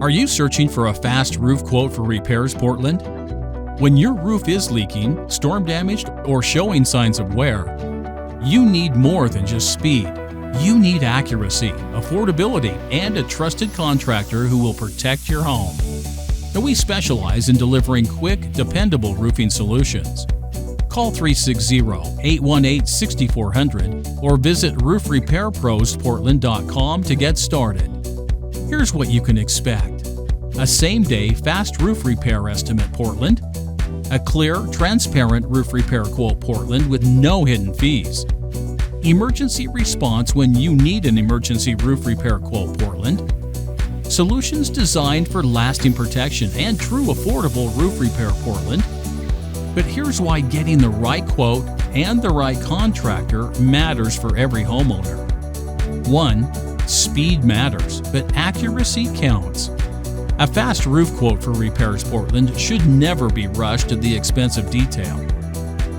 Are you searching for a fast roof quote for repairs, Portland? When your roof is leaking, storm damaged, or showing signs of wear, you need more than just speed. You need accuracy, affordability, and a trusted contractor who will protect your home. Now, we specialize in delivering quick, dependable roofing solutions. Call 360-818-6400 or visit roofrepairprosportland.com to get started. Here's what you can expect: a same-day fast roof repair estimate, Portland; a clear, transparent roof repair quote, Portland, with no hidden fees; emergency response when you need an emergency roof repair quote, Portland; solutions designed for lasting protection and true affordable roof repair, Portland. But here's why getting the right quote and the right contractor matters for every homeowner. 1. Speed matters, but accuracy counts. A fast roof quote for repairs, Portland, should never be rushed at the expense of detail.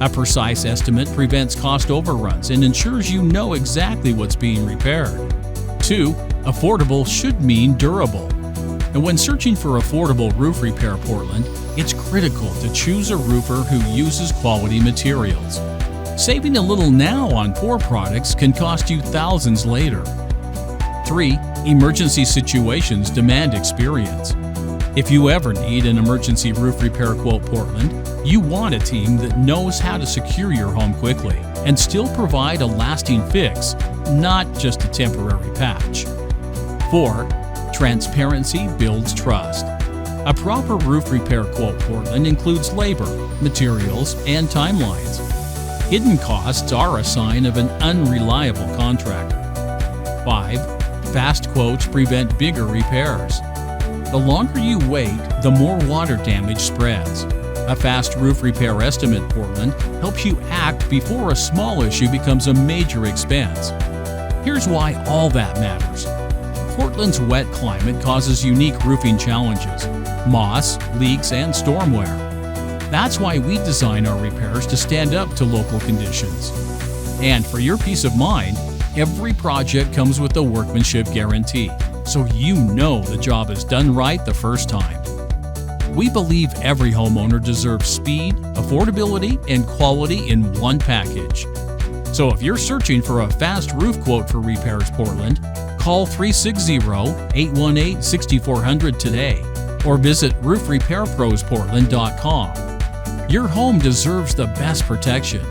A precise estimate prevents cost overruns and ensures you know exactly what's being repaired. 2. Affordable should mean durable. And when searching for affordable roof repair, Portland, it's critical to choose a roofer who uses quality materials. Saving a little now on poor products can cost you thousands later. 3. Emergency situations demand experience. If you ever need an emergency roof repair quote, Portland, you want a team that knows how to secure your home quickly and still provide a lasting fix, not just a temporary patch. 4. Transparency builds trust. A proper roof repair quote, Portland, includes labor, materials, and timelines. Hidden costs are a sign of an unreliable contractor. 5. Fast quotes prevent bigger repairs. The longer you wait, the more water damage spreads. A fast roof repair estimate, Portland, helps you act before a small issue becomes a major expense. Here's why all that matters. Portland's wet climate causes unique roofing challenges: moss, leaks, and storm wear. That's why we design our repairs to stand up to local conditions. And for your peace of mind, every project comes with a workmanship guarantee, so you know the job is done right the first time. We believe every homeowner deserves speed, affordability, and quality in one package. So if you're searching for a fast roof quote for repairs, Portland, call 360-818-6400 today or visit roofrepairprosportland.com. Your home deserves the best protection.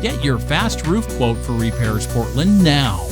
Get your fast roof quote for repairs, Portland, now.